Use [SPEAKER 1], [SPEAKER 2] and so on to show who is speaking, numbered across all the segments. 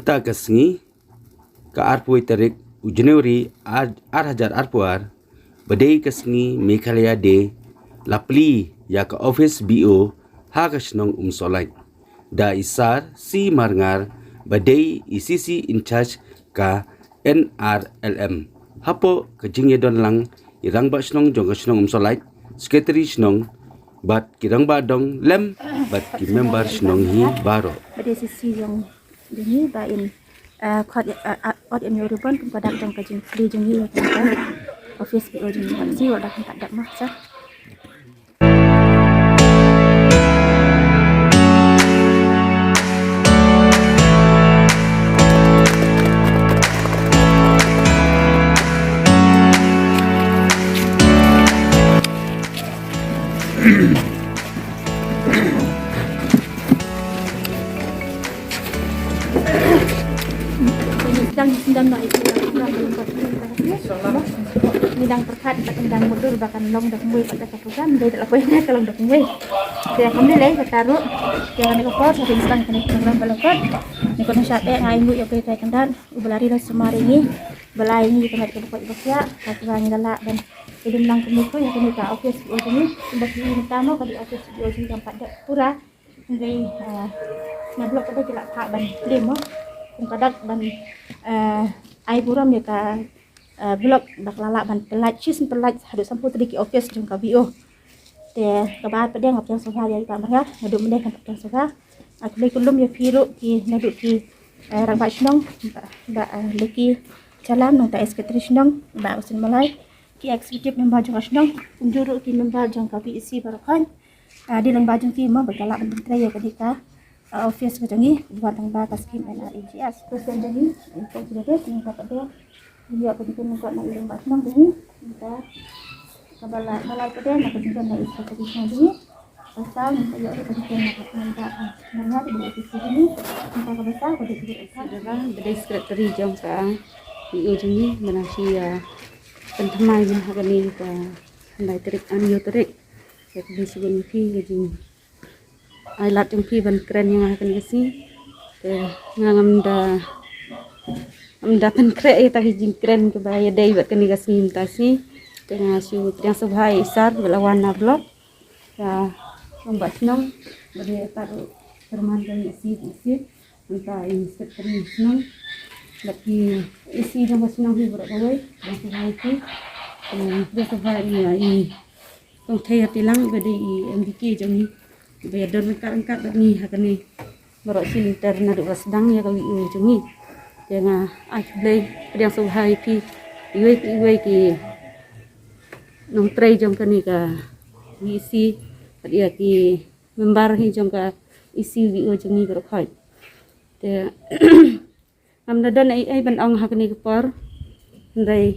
[SPEAKER 1] banta kasngi ka arpoi tarik Januari hajar arpuar badai kasngi Meghalaya de lapli ya ka office BO ha kasnong umsolai da isar si marngar badai ICC in charge ka NRLM hapo kajing don lang irang ba snong jong kasnong umsolai secretary snong bat kirang ba dong lem bat ki member snong hi baro
[SPEAKER 2] badai sisi yang ini bain kot yang European pun kadang jong kajing free jong hi office BO jong si wala kan tak dak mah sah. Sedang nak itu nidang perkat nidang mundur bahkan long dak mui pada program dia tak lakuin kalau dak mui dia kami leh taruh jangan ni kau so sedang kena program balokot ni kono syate ngai mu yo kai kandan ubelari ras semari ni belai ni tempat kebukot bakya katuan galak dan idum lang kumuko yang kini ka office ini sebab ini utama kali office ini tempat dak pura ngai na blok pada jelak pak ban limo kadang ban ai buram ya ka blok baklala ban pelat cis pelat hadu sampu tadi ki office jong ka BO te ka ba pedeng ngap yang sofa ya ka marga ngadu mendeh kan yang sofa aku le kulum ya firu ki nadu ki rang ba snong ba leki calam nang ta secretary snong ba usin malai ki executive member jong snong unjuru ki member jong ka PEC barakan di lang ba jong ki ma bakala ban menteri ya kadika office ko jangi buat tang ba kaskim NREGS presiden jangi untuk sudah tinggal kat dia dia ko dikon ko na ilang bas nang jangi kita kabala malai ko dia nak tinggal na isa ko jangi pasal saya ada ko dikon nak minta nanya di office ini kita ko besar ko dikon
[SPEAKER 3] adalah dari sekretari jong ka BO jangi manasi pentamai jeng hakani ka handai terik anio terik ya ko disugun fi jeng ai lat jong pi ban keren yang akan kasi te ngam da pen kre ta jing keren ke baya dei bat kani kasi mtasi te ngasu yang subhai isar belawan na blok ya membat nong beri taru perman kan isi minta ini sekretari nong lagi isi jong nong hi berat awai dan subhai ki dia subhai ya ini tong thai tilang bedi MBK jong bayar don angkat ni hakani berok siliter na do sedang ya kali jungi yang ai play yang subhai pi iwe ki nong trai jong kani ka isi dia ki member hi jong ka isi wi jungi berok hai te am don ai ban ong hakani kepor ndai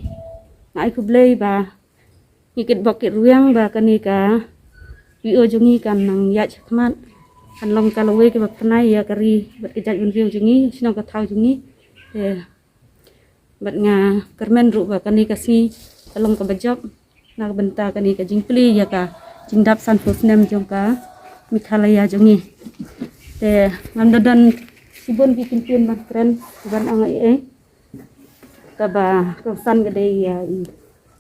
[SPEAKER 3] ai ku play ba ikit bokit ruang ba kani ka BO jungi kan nang ya chakmat kan long kalawe ke bak penai ya kari bat kejat gunriu jungi sinong ka thau jungi bat nga kermen ru ba kani kasi kalong ka bajop na benta kani ka jingpli ya ka jingdap san fusnem jong ka Meghalaya jungi te ngam dadan sibon ki pimpin ma keren ban ang ka ba san gede ya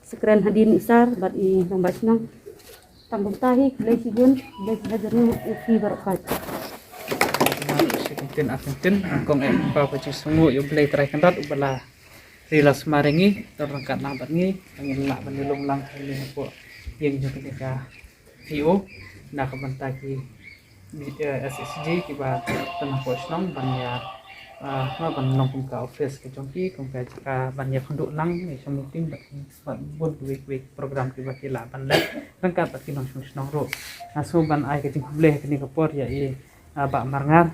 [SPEAKER 3] sekren hadin isar bat i nambas nang tanggung tahi lay sigun lay hajarnya ufi barakat
[SPEAKER 4] sikuntin akuntin angkong pa pa sungu yung play try kandat ubala rilas maringi terangkat lambat ni angin la banilong lang ini po yang juga ka VO na kabantaki SSG kiba tanah posnong banya ban nong ka office ke jongki kong ka banya penduk lang ni meeting bat buat week program kiba kila ban la rangkat bat kinong snong ro aso ban ai ke jing bleh kini kapor ya ba marngar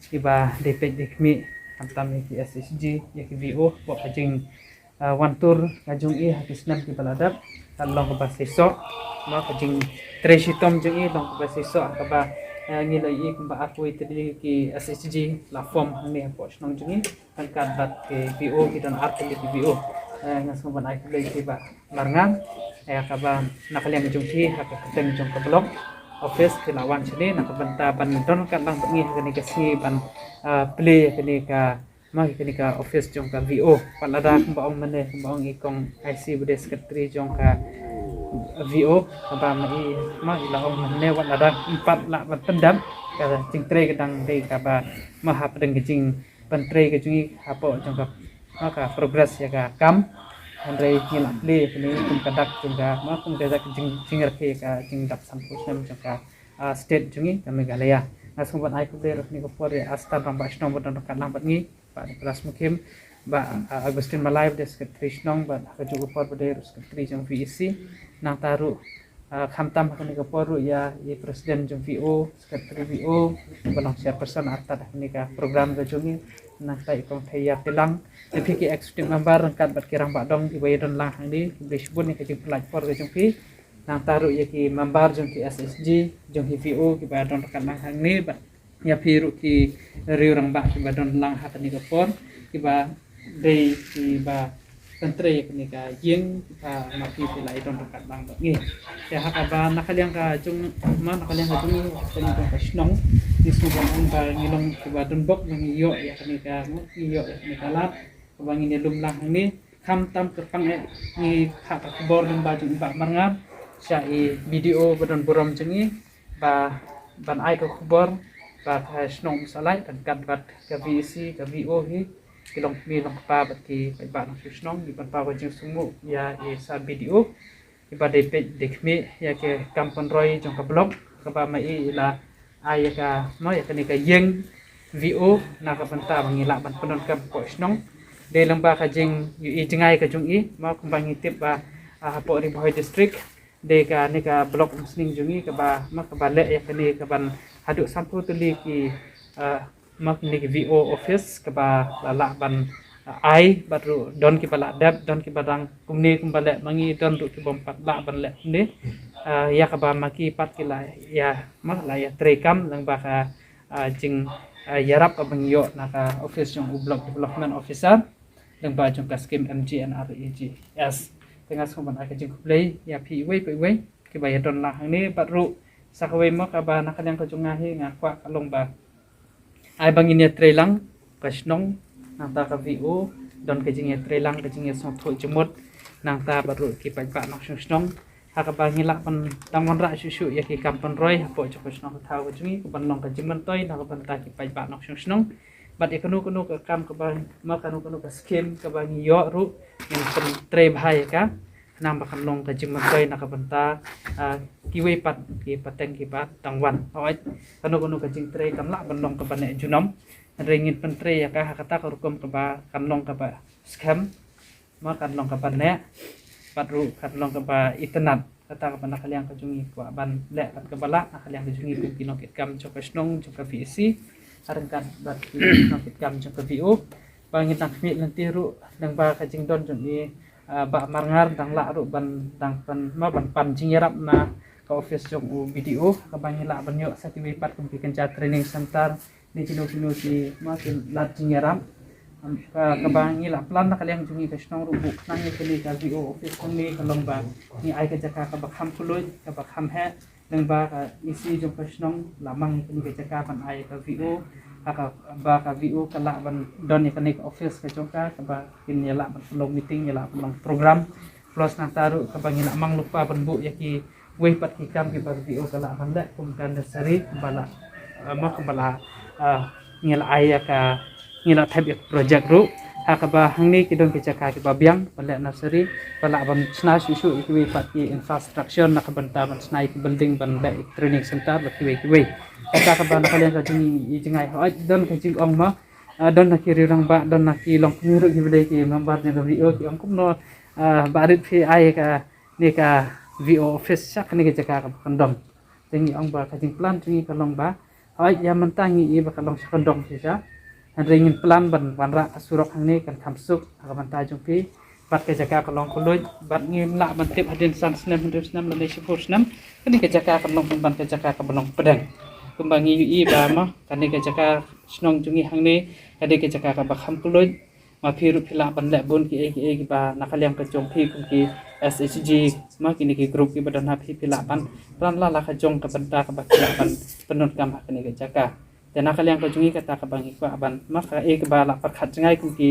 [SPEAKER 4] kiba depek dikmi antam ki SSG ya ki VO buat kajing one tour kajung hakisnam ki baladap long ka baseso ma kajing tresitom jung long ka baseso akaba ngilo kumba aku itu ki SSG la form ni approach nong jungi angkat bat ke BO ki dan art ki BO ngasum ban ai play ki ba marngan kaba nakaliang jungki hak keteng jong ke blog office ki lawan sini nak benta ban don kan lang bengi kini kasi ban play kini ka ma kini ka office jong ka VO palada kumbaong mane kumbaong ikong IC bude secretary jong ka VO kaba mai ma ilaong mane walada 4 la ban pendam ka jing tre kadang dei kaba ma ha pedeng jing pentre ke jungi hapo jong ka maka progress ya ka kam Andre ngilak le kini kum kadak jengka ma kum kadak jinger ke ka jing dap sampus nam jengka state jungi ka Meghalaya ngasung ban ai kuber ni ko por asta bang ba shnong bodon ka lambat ni ba kelas mukim ba Agustin Malay des secretary shnong ba ka jugo por bode secretary jong VEC nang taru khamtam ni ko por ya presiden jong VO secretary VO balong chairperson arta ni ka program ka jungi nang tai kong thaya pelang PK executive member rangkat bat kirang ba dong di bayi don lang ni disebut ni kajing pelaj por kajing pi nang taruh ya ki member jong ki SSG jong VO ki ba don rangkat lang ni bat ya piru ki riu rang ba ki ba don lang hat ni por ki ba dei ki ba pentre ni ka yeng ka mapi pilai don rangkat lang ba ni ya hak ba nakaliang ka jong ma nakaliang ka jong ni ka snong ni suban ang ba ngilong ki ba don bok ngi yo ya ni ka mo yo ni ka lat bang ini lumlah ini tam kepang ni hak bor dan baju ibak marngam syai video badon borom jengi ba ban ai ko bor ba snong salai dan kat bat ke VEC ke VO hi kilong mi long pa bat ki ba nang snong di ban pa jeng sumu ya sa video iba de dekmi ya ke kampon roy jong ka blog ka ba mai la ai ka mo ya ka ni ka yeng VO na ka panta mangila ban penon ka ko snong de lamba ka jing yu jengai ka jung I ma kumbangi tip ba hapo ri Bohai district de ka ni ka blok musling jungi ka ba ma ka bale ya kani ka ban hadu sampu tuli ki ma ni ki VO office ka ba la ban ai baru don ki bala dab don ki badang kumni kumbale mangi don tu ki bom pat la ban le ni ya ka ba ma ki pat ki la ya ma la ya trekam lang ba ka jing yarap ka bang yo na ka office yung block development officer ng bajong ka scheme MGNREGS tengah suman ay kajing play ya pi wei ki ba don la hang ni patru sa kawai mo ka ba nakaliang ka jungahi nga kwa kalong ba ay bangin ya trelang kasnong nang ta ka VO don kajing ya trelang kajing ya song tho jumot nang ta patru ki pa nok snong ha ka ba ngila pan tamon ra susu ya ki kampon roy hapo joko snong thau ka jungi ku ban long ka jiman toy na ka ban ta ki pa nok snong bat ikanu ka kam ka ba ma kanu ka scheme ka ba ngiyo ru yang tre bahaya ka nam bakan long ka jing makai na ka banta kiwe pat ki pateng ki pat tangwan oi kanu ka jing tre kam la ban long ka bane junom ringin pentre ya ka kata ka rukum ka ba kan long ka ba scam ma kan long ka bane pat ru kan long ka ba itenat kata ka bana kaliang ka jungi kwa ban le pat ka bala kaliang ka jungi ku kinokit kam jok snong jok VEC arengkan bat nakit kam jong VO bangin tak mi nanti ru dang ba kajing don jong ni ba marngar dang la ru ban dang pan ma ban pan jing yarap na ka office jong u video ka bangin la ban yo sa tiwi pat kum pikan cha training center ni chino si ma kin lat jing yarap ka bangin la plan na kaliang jungi ka snong ru bu nang ni kali ka VO office kong ni kalong ba ni ai ka jaka ka ba kham kuloy ka ba kham he nang ba ka isi jong pasnong lamang ni ka jaka pan ai ka VO ka ba ka VO ka la ban don ni ka office ka jong ka ba kin ya la ban long meeting ya la ban program plus nang taru ka bang la mang lupa ban bu ya ki we pat ki kam ki ba VO ka la ban la kum kan sari bala ma ka bala ngila ai ka ngila type project ru ka ba hang ni ki don ki jaka ki ba biang bala nursery bala ban sna susu ki we pat ki infrastructure na ka ban ta ban sna ki building ban la training center ba ki we kata ka ba nakalian ka jingi jingai ho don ka jing ong ma don na ki rirang ba don na ki long miru ki bele ki member ni VO ki ong kum no barit phi ai ka ni ka VO office sak ni ka jaka ka kandom jingi ong ba ka jing plan jingi ka long ba ho ya mentangi i ba ka long sa kandom si sa ringin plan ban ra surok hang ni kan kamsuk ka ban ta jong pi bat ka jaka ka long kuloj bat ngim la ban tip hadin san snam la le sipur snam ni ka jaka ka long ban ka jaka ka balong pedang kumbangi ui ba ma kani ka jaka snong jungi hang ni kani ka jaka ka bakham kuloj ma phiru phila ban le bon ki ba nakaliang ka jong phi kum ki SHG ma kini ki group ki badan ha phi phila ban ran la ka jong ka banta ka bakila ban penon kam ha kani ka jaka แต่นักเรียนก็จุงกตากบางอีกว่าบันมักเอกบาละประคัดง่ายคุมกี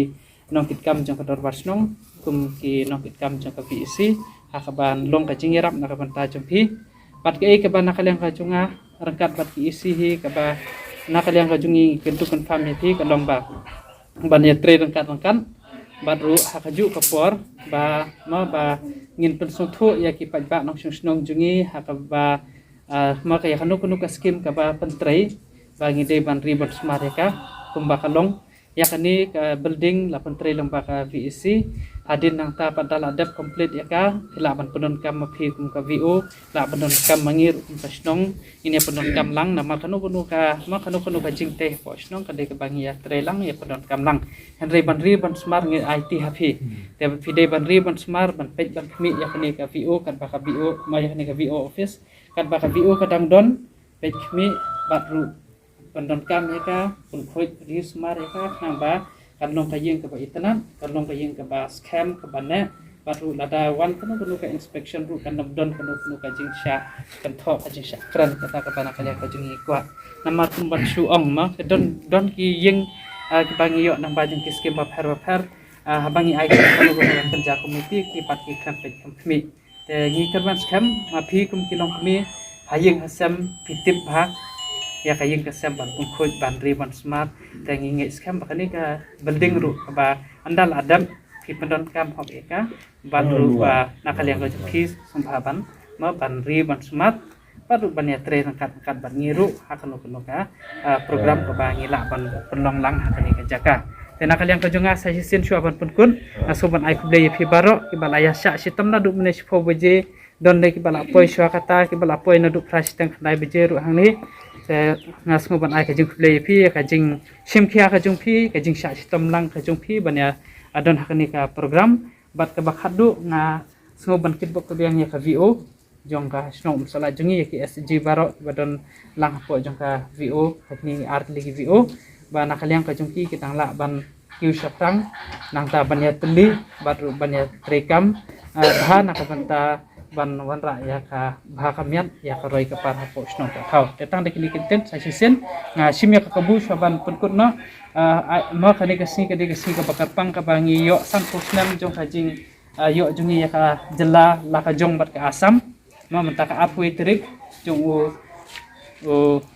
[SPEAKER 4] น้องกิจกรรมจังกระดวัชน้องคุมกีน้องกิจกรรมจังกบีซีหากบานลงกจิงรับนักบันตาจมพีบัดเอกบานนักเรียนก็จุงรังกัดบัดกีซีฮีกบานักเรียนก็จุงกันทุกคนฟามีพีกันลงบาบันยาเตรรังกัดบัดรู้หากจุกปอร์บามาบาเงินเป็นสุนทรยากิปัจบะน้องชุนน้องจุงหากบามาkaya kanuk skim kaba pentrai bagi de ban ribat smareka kumbaka long yakni ke building la pentrai lembaka VEC hadin nang ta padal adap komplit yaka la ban penon kam mapi kum ka VO la penon kam mangir pasnong ini penon kam lang nama kanuk ka jingte posnong kade ke bangi ya trelang ya penon kam lang henry ban riban smar ngi IT happy te pide ban riban smar ban pej ban kmi yakni ka VO kan baka VO ma yakni ka VO office kan baka VO kadang don pej kmi batru pendon kam yaka pun khoi ri smar yaka nang ba kan long ka yeng ka ba internet kan long ka yeng ka ba scam ka ba ne batru lada wan kanu ka inspection ru kan don kanu ka jing sha kan tho ka jing sha kran kata ka bana kaya ka jing kwa nama tumban su ong ma don ki yeng ki bangi yo nang ba jing ki skim ba pher habangi ai kanu ka kerja komiti ki pat ki kan pej kmi te ngi kerman scam ma phi kum kilong kmi hayeng hasam pitip ha ya kayeng kasam ban pungkhoj ban riban smart te ngi nge scam bakani ka building ru ba andal adam ki pendon kam hok eka ban ru ba nakaliang ko phi sumphaban ma ban riban smart padu ban ya tre angkat ban ngiru hakano ka program ko ba ngila ban penlong lang hakani ka jaka te nakaliang ko junga sa sin shu ban punkun asuban ai kuble phi baro ki balaya sha sitam na du mene spo beje don le ki bala poi shwa kata ki bala poi na du price tang khnai beje ru hangni te ngasmu ban ai ka jing kuble phi ka jing sim khia ka jung phi ka jing sha sitam lang ka jung phi ban ya adon hakani ka program bat ka bakhadu nga smo ban kit bok yang ya ka VO jong ka snom sala jungi ki SG baro badon lang po jong ka VO hakni art lagi VO ba nakaliang ka jungki kitang la ban kiu syaptang nang ta ban ya teli baru ban ya trekam bah nakabanta ban wanra ya ka bah kamiat ya ka roi ka par hapo snom ka thau tetang de kini kinten sa sisen nga simya ka kabu saban penkut no ma kani ka sini ka bakar pang ka bangi yo san pusnam jong ka jing yo jungi ya ka jela la ka jong bat ka asam ma mentaka apui trik jong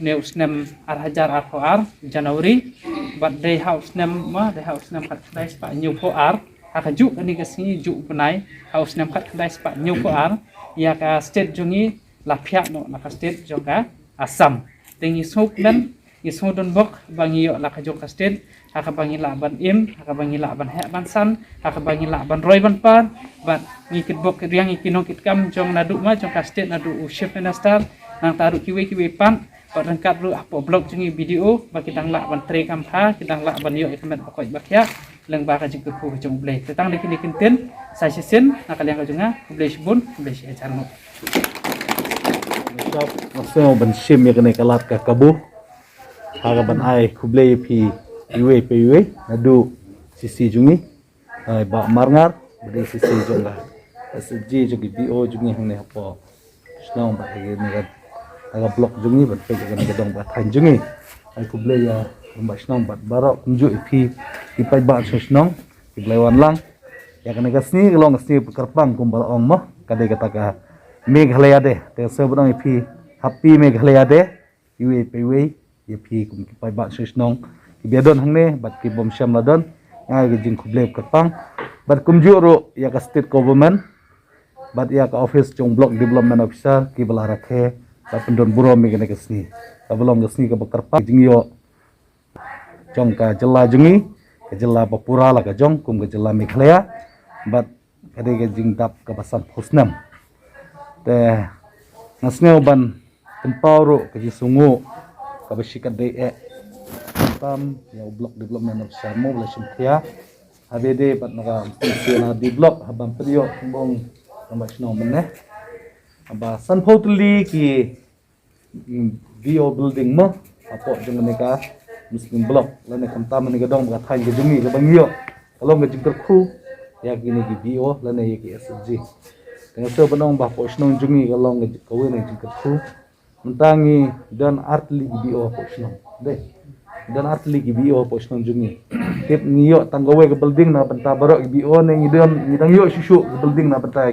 [SPEAKER 4] neus nem arhajar ar Januari bat day house nem kat dai spa new po ar aka juk ani ka sini juk penai house nem kat dai spa new po ar ya ka state jungi la phya no la ka state joka Assam tingi sop men i sodon bok bangi yo la ka joka state aka bangi la ban im aka bangi la ban he ban san aka bangi la ban roi ban pan bat ngi kit bok riang ikinong kit kam jong na du ma jong ka state na du chef minister nang taruh kiwe pan pat rangkat ru apo blog jungi video ba kitang la ban tre kam pha kitang la ban yo ikamet bakoi bakya leng ba ka jing ku jong blai tetang de kini kinten sai sisen nakaliang ka junga blai sibun blai si ajarmu
[SPEAKER 5] Stop masih ban sim ya kene kalat ka kabu haga ban ai kublai pi iwe nadu sisi jungi ai ba marngar bade sisi jonga SG jogi BO jungi hangne hapo snong ba ge ni ga aga blok jungi ban pe ga ni dong ba than jungi ai kublai ya ba snong ba baro kumju ipi ipai ba snong kublai wan lang ya kene ga sni long sni karpang kumbal ong mo kade kata ka Meghalaya de te sebutang ipi happy Meghalaya de iwe pewe ipi kum ki pai ba shisnong ki bedon hangne bat ki bom sham ladon ngai ge jing khuble kapang bat kum juro ya ka state government bat ya ka office jong block development officer ki bala rakhe ba pendon buro me gene kesni ta belum kesni ka bakar pa jing yo jong ka jela jungi ka jela Papura la ka jong kum ka jela Meghalaya bat kade ge jing dap ka basan phosnam te nasneo ban tempau kaji sungu kabashikat de tam ya blok development of sarmo la simthia habede pat naga na develop habam priyo bong namasno menne aba sanphotli ki bio building mo apo jengene ka muslim block lane kamta mane gadong ga thain ge jumi ga bangyo along ga jingkar khu ya gini ki bio lane ki SG Tengah so benong bah posnong jungi kalong kawe nang jingkat khu mentangi dan artli BO posno deh dan artli BO posno jungi tip niyo tanggawe ke building na benta barok BO ne ngidang yo susu ke building na benta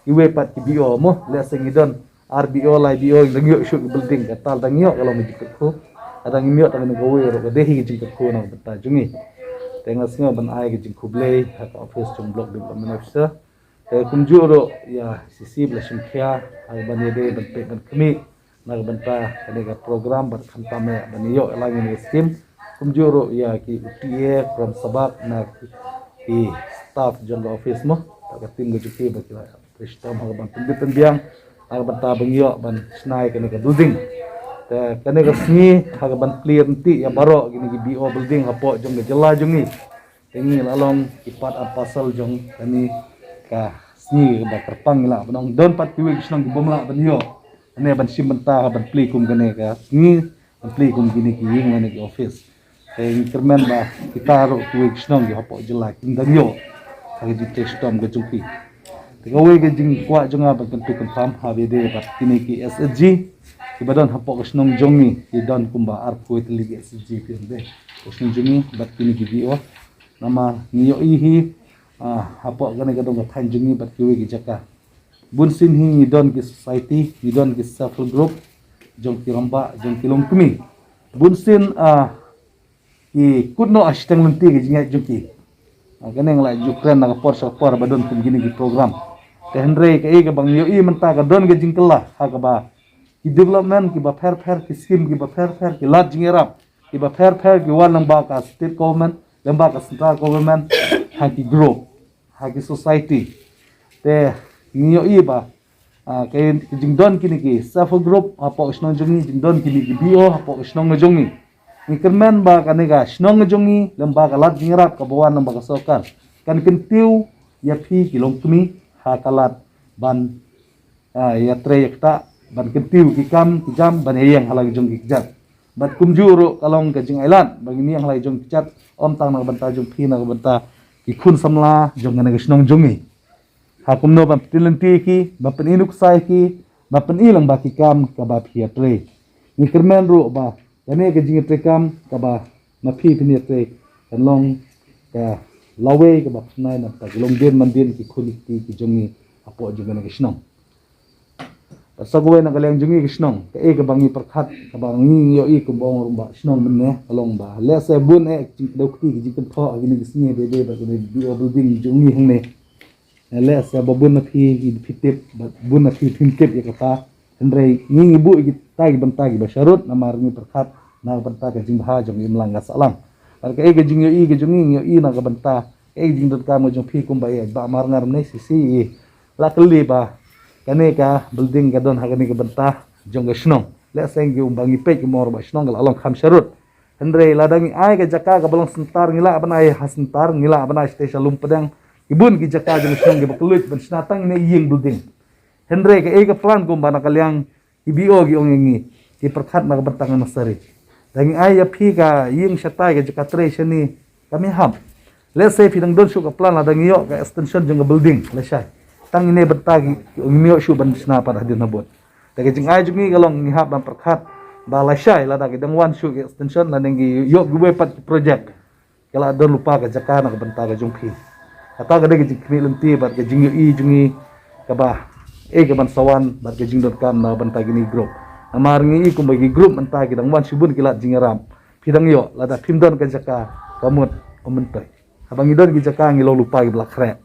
[SPEAKER 5] iwe pat BO mo lese ngidon RBO lai BO ngidang yo susu ke building katal dang yo kalau mejik ko adang niyo tang gawe ro ke dehi jing ko na benta jungi tengah singa ban ai ke jing kublei hak office jong block development officer kumjuro ya sisi belasung kia ban yede ban pe ban kemi na benta kanega program bat khantame baniyo langi ni scheme kumjuro ya ki UTA from sabak na ki staff jong office mo ta tim go juki ba ki prestam ha ban pendiang ha benta bangyo ban snai kanega building ta kanega sni ha ban clear ti ya baro gini ki BO building hapo jong jela jongi tengi lalong ipat apasal jong kani ka sni ba terpang la banong don pat kiwi snong bom la baniyo ane ban sim benta ban pli kum gane ka ni ban pli kum gini ki ying ane ki office teng kermen ba kita ro kiwi snong gi hapo jela kin dangyo ka ji testom ga jungki teng we ga jing kwa jonga ba kan tu confirm ha be de ba kini ki SSG ki badon hapo ga snong jongi ki don kumba ar ko itli ki SSG pi de snong jongi ba kini ki bio nama niyo ihi hapo gane ga dong ga than jongi ba kiwi gi jaka bunsin hi don ki society don ki self group jong ki ramba jong ki longkumi bunsin ki kudno ashtang lenti ki jinga jongki ganeng la jukren na por sa por badon kum gini ki program te henre ke ga bang yo i menta ga don ga jingkala ha ga ba ki development ki ba fair ki scheme ki ba fair ki lat jingerap ki ba fair ki wan nang ba ka state government lamba ka central government ha ki group ha ki society te niyo iba kay jingdon kini ki self group apo snong jongi jingdon kini ki BO apo snong jongi ni kermen ba kanega snong jongi lamba kalat jingrap ka bawan nang bakasokar kan kentiu ya phi kilong kumi ha kalat ban ya treyekta ban kentiu ki kam ki jam ban yang halag jong ki jat bat kumjuro kalong ka jing ailan bagini yang halag jong ki jat om tang na banta jong phi na banta ki khun samla jong kanega snong jongi hakum no ban tilenti ki ban inuk sai ki ban ilang ba ki kam ka ba phia tre ni kermen ro ba kane ke jing tre kam ka ba na phi phini tre kan long ka lawe ka ba nai na ta long den man den ki khuli ki jongi apo jong na kisnong pasagwe na kaleng jongi kisnong ka e ka bangi prakhat ka bangi yo i kumbong rumba kisnong menne along ba le se bun e jing dokti ki jing tho agini kisni de ba ko bi building jongi hangne le se babun na phi fitip bun na phi fintip ya kata henre ngi ibu gi tagi bantagi basharut na marni perkhat na banta ka jing bha jong im langga salang par ka e ga jing yo i ga jong yo i na ga banta e jing dot ka mo jong phi kum ba e ba mar ngar ne si la kli ba kane ka building ga don ha ga banta jong ga snong le se ngi bangi pe ki mor ba snong ga along kham sharut henre ladangi ai ga jaka ga balong sentar ngila banai hasentar ngila banai station lumpadang ibun ki jaka jeng snong ge bakluit ban snatang ne ying building henre ke e ka plan ko bana kalyang IBO gi ongengi ki perkhat na bertangan masari dangi ai ya phi ka ying shatai ge jaka tre shani kami ham let's say pidang don shu ka plan la dangi yo ka extension jeng building le shai tang ne bertagi ongi yo shu ban sna pa hadin nabot dage jeng ai jungi galong ni hab ban perkhat ba la shai la dage dang wan shu ge extension la dangi yo gwe pat project kala don lupa ka jaka na bentaga jung phi kata gede ke jikmi lenti bar ke jingyo i jungi kaba e ke ban sawan bar ke jing.com na banta gini group amar ngi i kum bagi group menta ki dang wan sibun kilat jingaram pidang yo lada pimdon ke jaka kamut omentai abang idon ki jaka ngi lo lupa ki blakre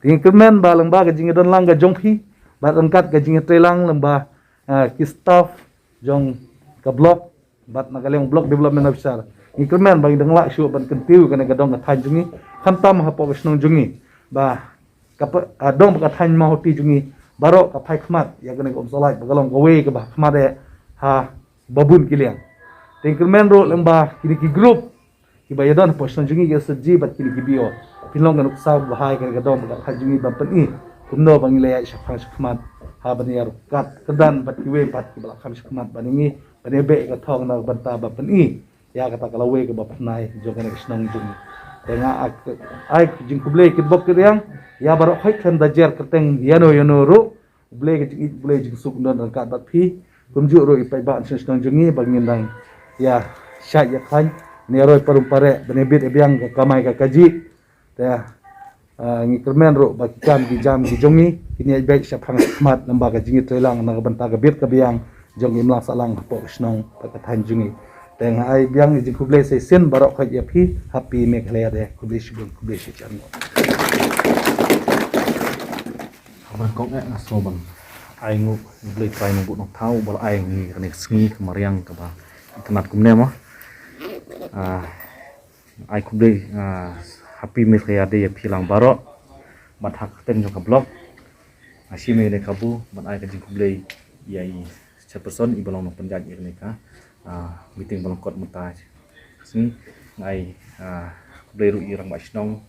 [SPEAKER 5] ting kemen ba lengba ke jingdon lang ga jongphi bar angkat ke jing trelang lengba ki staff jong ka blok bat nagaleng block development officer Ikremen bagi dengla syu ban kentiu kana gadong ka than jungi khantam ha po snong jungi ba ka adong ka than ma hoti jungi baro ka phai khmat ya kana om salai bagalong ko we ka ba khmade ha babun kilian tingkremen ro lemba kini ki group ki bayadon po snong jungi ya seji bat kini ki bio pinlong kan uksa bahai kana gadong ka than jungi ban pen kumno bang ilaya syafang khmat ha ban yar kat kedan bat ki we pat ki bala kham khmat baningi banebe ka thong na banta ba pen ya kata kalau we ke bapak nai jogan ke snong jung tenga ai jing kuble ke bok ke yang ya barok hai kan dajer keteng yano ro kuble ke jing kuble jing suk non ka bat phi kumju ro ipai ba senang jungi bangin dang ya syat ya khan ni roi parum pare benebit ebiang ka kamai ka kaji ta ngi kermen ro bakikan di jam di jongi kini baik syap hang mat lamba ka jingi trelang na banta ka bit ka biang jongi mlang salang po snong pakatan jungi teng ai biang ji kuble se sen barok kha ya phi happy Meghalaya de kuble shibun kuble shi chan
[SPEAKER 6] Bang kong so bang ai ngu beli try ngu nok thau bal ai ngi kanek sngi kemariang ka ba internet kumne mo ai kuble happy Meghalaya de ya philang baro mat hak ten jo ka blog asi me de kabu mat ai ka jing kuble yai person i balong nok penjat ye ka meeting balong kot mutaj sni ngai kuble ru irang ba snong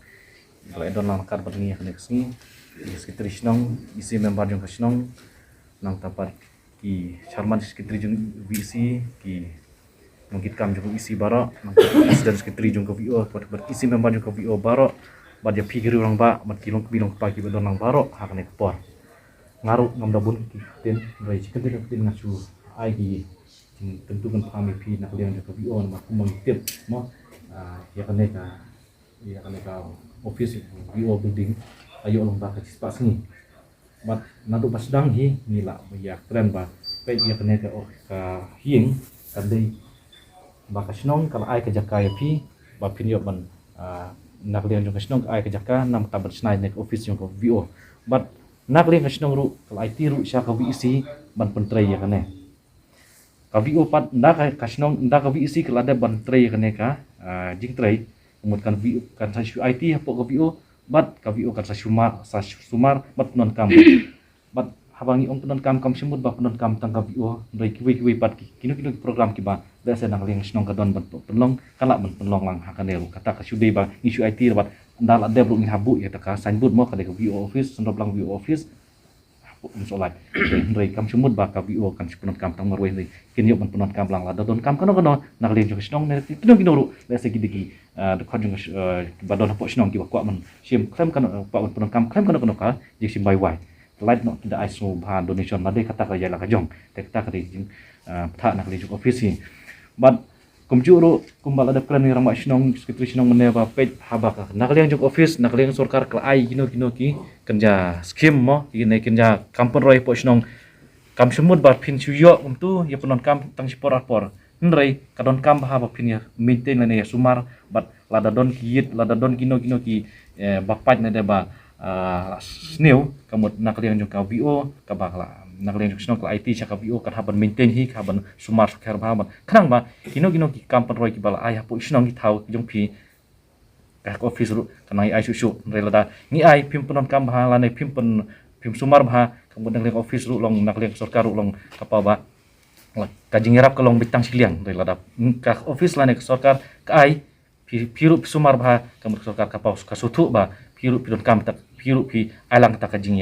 [SPEAKER 6] bal don lang kar berni kanek sni sekretari senong isi member jong senong nang tapat ki charman sekretari jong VC ki mungkin kam jong isi baro nang dan sekretari jong VO pat isi member jong VO baro bad ya pikir orang ba mat kilong bilong pagi bedon nang baro hakane kepor ngaru ngam dabun ki ten bai sekretari ten ngasu ai ki tentukan pami pi nak liang jong VO mat kumang tip mo ya kane ka office VO building ayo long ba ka pas ni mat nantu pas dang hi ni la ya tren ba pe dia kene ka hing kan dei ba ka snong kala ai ka jaka ya pi ba pin yo ban nak lian jong ka snong ai ka jaka nam tabat snai nek office jong ko VO bat nak lian ka snong ru kala ai ti ru sha ka VC ban pentrei ya kene ka VO pat ndak ka snong ndak ka VC kala ada ban trei ya kene ka jing trei umut kan VO kan sa IT hapo ka VO bat ka VO kan sa sumar bat non kam bat habangi ong non kam semut ba non kam tang ka VO rei kiwi bat kino program ki ba da sa nang leng snong ka don bat penlong kala ban penlong lang hakane ru kata ka sudei ba isu IT bat ndal ade bro ngi habu ya ta ka signboard mo ka de VO office sondop lang VO office solat rei kam semut ba ka VO kan non kam tang marwe rei kinyo ban non kam lang la don kam kono nang leng jong snong ne kino ru da sa gidigi de khajung ba don po snong ki ba kwa man sim klem kan pa non kam klem kono ka ji sim bai wai light no tidak iso bahan donation lade kata ka yala ka jong te kata ka jing tha nak le office hi but kumjuro kumbala ada plan rama snong sekretari snong mene ba page haba ka nak le jong office nak le sarkar kla ai gino ki kerja skim mo ini kerja kampung roy po snong kam semut ba pin suyo tu ya penon kam tang spor apor nrei kadon kam ba ba pin ya maintain ne sumar but lada don kiit lada don gino ki bapat ne ba snew kamut nak liang jong ka VO ka bakla nak liang jong snong ka IT cha ka VO ka haban maintain hi ka ban sumar sakher ba ban khnang ba gino ki kampung roy ki bala ai hapo snong ki thau jong pi ka office ru kanai ai su relada ngi ai pim penon kam ba la ne pim sumar ba kamut nak liang office ru long nak liang sarkar ru long kapa ba ka jingerap ka long bitang siliang relada ka office la ne sarkar ka ai piru sumar ba kamut sarkar kapa ka sutu ba piru pidon kam tak piru pi alang tak kajing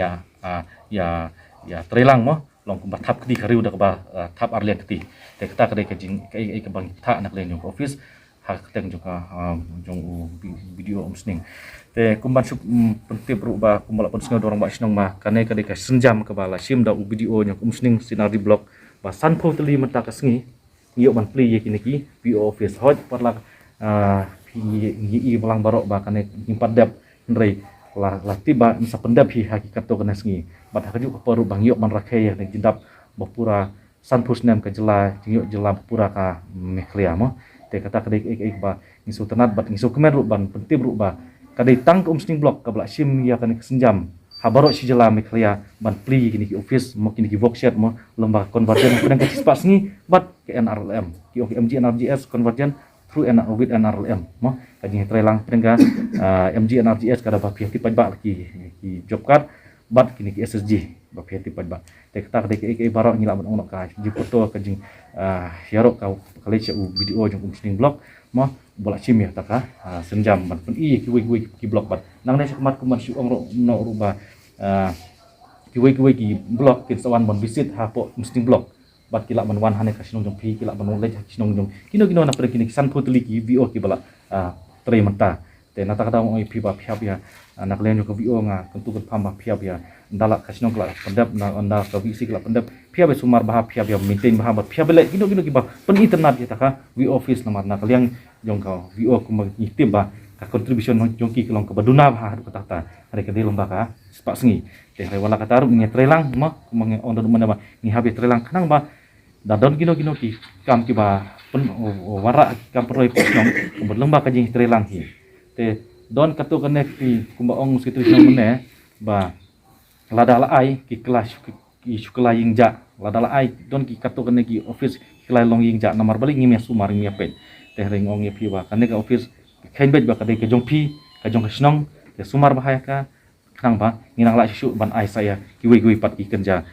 [SPEAKER 6] ya trelang mo long kumba thap kdi khariu dak ba thap arlian kti te kta kade kajing kai ka bang tha nak len jong office hak teng jong jong video omsning te kumban sup pentip ru ba kumbala pon sngo dorang ba snong ma kane kade ka senjam ka bala sim da video nya omsning sinar di blog ba sanpho teli mata ka sngi ngio ban play ye kini ki video office hot parla pi balang barok ba kane impat dap nrei la tiba misa pendap hi hakikat to kana sngi bat hakaju ka paru bang yok man rakhe ya nek jindap bapura sanpus nem ka jela jingyo jela bapura ka Meghalaya mo te kata kadai ek ba ngisu tenat bat ngisu kemer ru ban pentib ru ba kadai tang ka umsning blok ka bla sim ya kana senjam habaro si jela Meghalaya ban pli kini ki office mo kini ki workshop mo lembaga konvergen kadang ka spas ngi bat ke NRLM ki MG NRGS konvergen through and with NRLM mo kajing trelang penga MG NRGS kada ba pihak pajba ki job card bat kini ki SSG ba pihak pajba te kata ke baro ngila ban onok ka ji foto kajing yaro ka kali u video jong umsning blog mo bola sim ya taka senjam ban pen ki blog bat nang ne sakmat kuman su ong no ruba ki blog kin sawan ban visit ha po umsning blog bat kila man wan hane kasinong jong pi kila man lej kasinong jong kino na pre kini san photli ki VO ki bala tre mata te nata kada oi pi ba phiap ya nak len jo ka VO nga kentu kan pham ba phiap ya ndala kasino kala pendap na onda ka VC kala pendap phiap be sumar ba phiap ya maintain ba phiap le kino kino ki ba pen internet ya ta ka VO office nama nak liang jong ka VO ku ma ngitip ba ka contribution jong ki kelong ka baduna ba ka ta hari ka dilom ba ka sepak sengi te hari wala ka taru ngi trelang ma ku ma ngi onda mana ba ngi habi trelang kanang ba da don kino kino ki kam ki ba pen wara kam peroi posnong berlomba ka jing trelang hi te don katu connect ki kumba ong situ mene ba lada la ai ki kelas ki sukla ying ja lada la ai don ki katu connect ki office kelai long ying ja namar balik ngi sumar ngi pe te ring ong ye pi ba kane ka office khain bet ba ka de ke jong pi ka jong snong te sumar bahaya ka kanang ba nginang la shu ban ai saya ki we pat ki kerja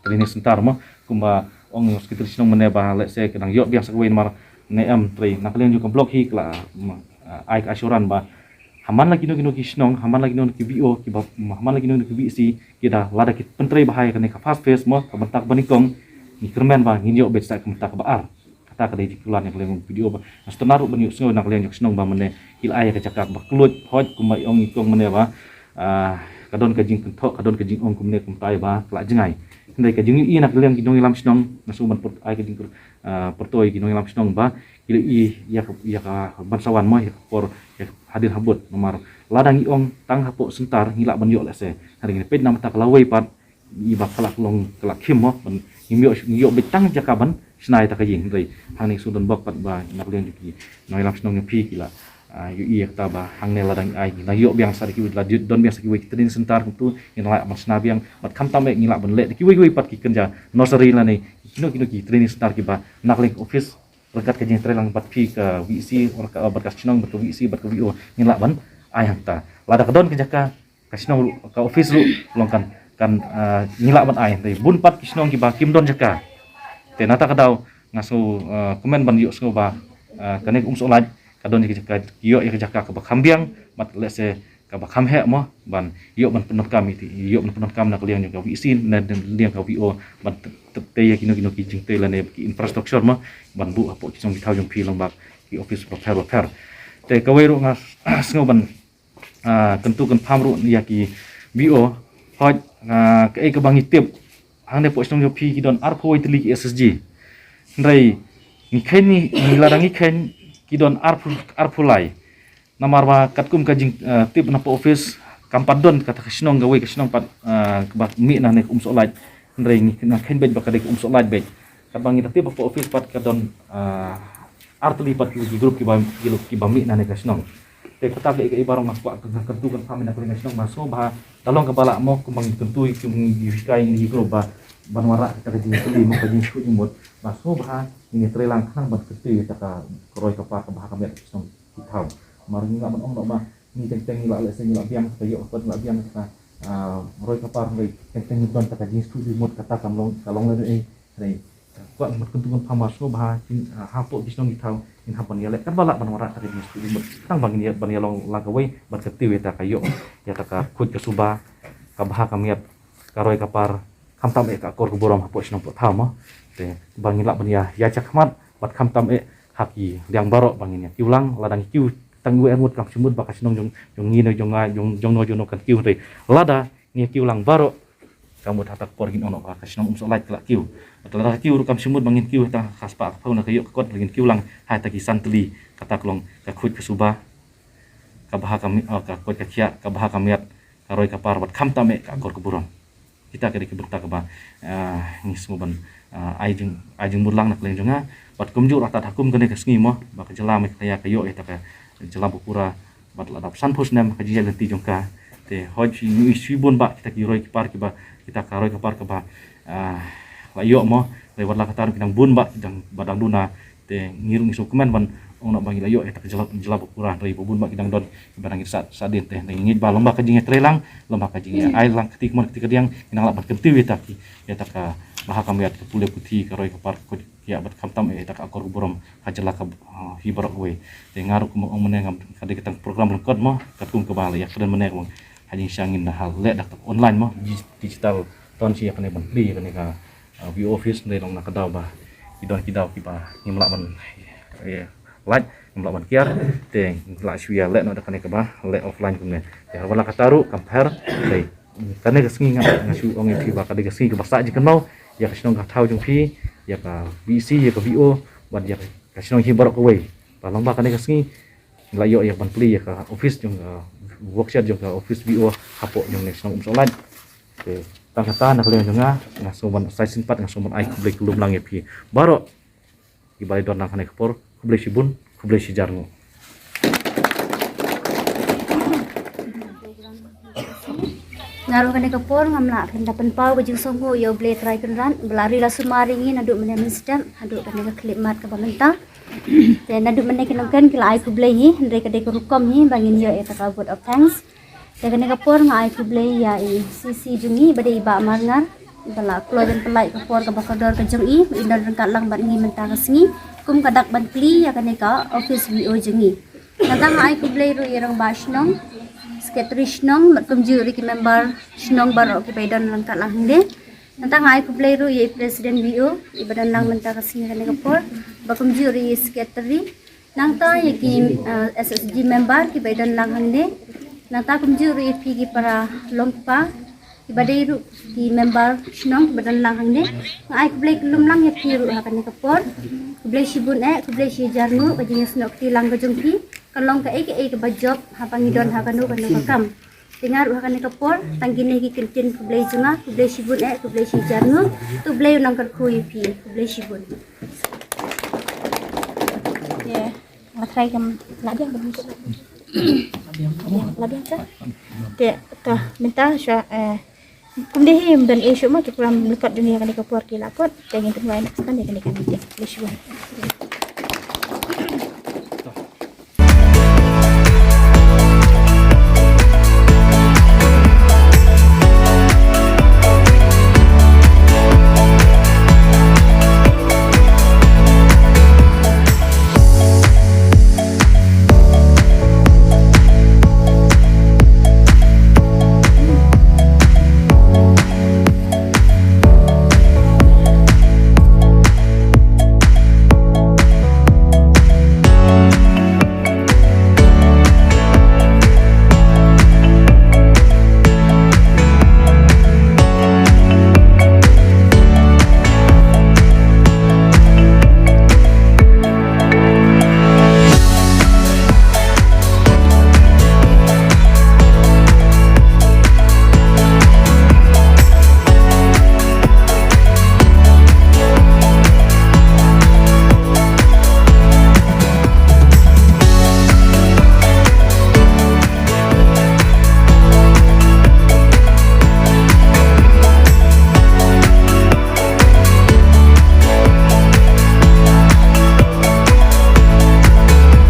[SPEAKER 6] training center mo kumba ong sekitar snong mene ba let's say kanang yo biasa kawin mar ne am train nak liang juga blok hi kla ai asuran ba haman lagi no ki snong haman lagi no ki VO ki ba haman lagi no ki VC ki da lada ki pentrei bahaya kan ka fast face mo ka bentak banikong ni kermen ba ngin yo bet sa ka bentak ba ar kata ka dei kulan yang leng video ba astenaru banyu snong nak liang snong ba mene hil ai ka cakak ba kluj hoj ku mai ong ikong mene ba kadon ka jing kentok kadon ka jing ong ku mene kum tai ba kla jengai ndai ka jing i nak liang ki dong lam snong nasuman ai ka jing pertoi ki dong lam snong ba kilo i ya ka bansawan mo ya por ya hadir habut nomor ladang iong tang hapo sentar ngilak ban yo lese hari ini ped nam tak lawai pat i ba kalak long kalak khim mo ban ngio betang jakaban snai ta ka jing dai hang ni sudon bok pat ba nak liang ki noi lam snong pi kila yu i ta ba hang ne ladang ai na yo biang sa ki la don biasa ki we trin sentar tu in la mas nabiang bat kam tam ngilak ban le ki we pat ki kenja nursery la ni kino ki training sentar ki ba nak link office berkat kejeng trelang bat pi ke VC or ka berkas chinong bat ke VC bat ke VO ngin ban ayang ta lada kedon kejaka kasino ka office lu longkan kan ngilak ban ayang tei bun pat kisnong ki ba kim don jaka te nata kadau ngasu komen ban yo sko ba kanek solaj kadon ki jaka yo ya jaka ka ba kambiang mat lese ka ba kam he mo ban yo ban penot kami ti yo ban penot kam nak liang juga VC dan liang ka VO ban te ya kino ki jing te la ne ki infrastruktur mo ban bu apo ki song ki thau jong pi long bak ki office repair te ka we ru ngas sngo ban tentu kan pham ru ya ki VO hoj ka e ka bangi tip hang ne po song jo pi ki don ar phoi tli ki SSG ndai ni khen ni larang ni khen ki don ar phulai namar ba katkum ka jing tip na po office kampat don kata kasnong gawe kasnong pat ba mi na ne solaj ndai ni na khen bet ba ka de solaj bet kabang kita tip po office pat ka don artli pat ki grup ki ba mi na ne kasnong te kata ke ibarong mas pa kentu kan pami na ko kasnong maso ba dalong ka bala mo kumang kentu ki kai ni grup ba banwara kita jing tuli mo ka jing ku imot maso ba ni trelang kan bat ketu ka koroi ka pa ka ba ka met kasnong ki thau maring ngak ong ba ni teng la le sing la biang tayo pat la biang ka roi kapar ngai teng don ta jing studi mot kata kalong le rei kuat mat kuntungan pamas no ba hapo bisnong itau in hapan ya le kan bala banwara ta jing studi mot tang bang ni ban ya long la ka wei bat ketiu ta kayo ya ta ka kut ke suba ka bah ka miat ka roi kapar kam tam ka kor kuborom hapo snong pot thama te bang la ban ya cak mat bat kam tam haki liang barok bang ni kiulang ladang kiu tanggu emut kam sumut bakas nong jong ngino jong no jono kan kiu re lada ni kiu lang baro kamu tatak porgin ono bakas nong umso lait kala kiu atau lada kiu kam sumut bangin kiu ta khaspa pau na kayo kot bangin kiu lang hai ta kisan teli kata klong ka khut ke suba ka baha kami ka kot ka kia ka baha kamiat ka roi ka par bat kham tame ka kor kuburon kita kede ke berta ka ba ni smuban ajing murlang nak leng jonga bat kumjur atat hakum kene kasngi mo ba ka jela me kaya kayo ta ka jela bukura bat ladap sanpus nem ka jijal ti jongka te hoj ni sibon ba kita ki roi ki par ki ba kita ka roi ka par ka ba la yo mo le wat la ka tar kinang bun ba dang badang duna te ngirung isu kemen ban ong nak bangi la yo ta ka jela bukura roi bun ba kidang don barang sadin te ngit ba lomba ka jinge trelang lomba ka jinge ai lang ketik mon ketika diang kinang la bat kenti we ta ki ya ta ka baha kamiat ke pule putih ka roi ka par ko ya bat kamtam ta ka akor borom hajala ka hibarok we te ngaru ko ong meneng kade ketang program lengkot mo katum ke bala ya kedan meneng wong hanya sangin hal le dak online mo digital ton si kane ban bli kane ka view office ne long na kadaw ba kidau ki ba ngimla ban ya like ngelak ban kiar te ngelak syuya lek no dekan ke bah lek offline kumne ya wala kataru compare dei tane ke sengi ngasu ong pi ba kade ke sengi ke basa ji kenau ya kasino ka tau jung pi ya ka BC ya ka VO ban ya kasino hi barok we ba long ba kade ke sengi layo ya ban pli ya ka office jung workshop jung ka office VO hapo jung ne senong online te tang kata nak le jung ngaso ban sai simpat ngaso ban ai kubli kulum lang ya pi baro ibalai don nang kane kepor kubli sibun kubli sijarngo
[SPEAKER 2] ngaruh kene kapor ngamla kenda penpau baju songgo yo ble try kenran belari la sumaringi naduk mene misdam aduk kene ke klimat ke bamenta dan naduk mene kenongken kila ai ku ble hi ndre kede ke rukom hi bangin yo eta ka vote of thanks dan kene kapor ngai ku ble ya i sisi jungi bade iba marngar bala klojen pelai kapor ke bakador ke jung i indar rengkat lang bat ngi menta kesngi kum kadak ban pli ya kene ka office VO jungi natang ai ku ble ru irang basnong Sekretari Shnong matkum juri ki member Shnong barok ki paidan langkat lang hinde nantang ai ku play ru ye presiden VO ibadan lang menta kasing kane kapor bakum juri sekretari nangta ye ki SSG member ki paidan lang hinde nanta kum juri pi ki para longpa ibadai ru ki member Shnong badan lang hinde ai ku play lum lang ye pi ru kane kapor ku play sibun ku play si jarnu bajing snok ti lang gajung ki kalong ka ke bajob hapangidon hakanu kanu kakam dengar hakan kapor tanggine ki kentin kublai junga kublai sibun kublai sijarnu tu blai nang karku pi kublai sibun ya matrai kam labiang begitu labiang ka te ka minta sya kumdehim dan isu mah kita melekat dunia kan kapor kilakot pengen tuan nak kan dia kan kublai sibun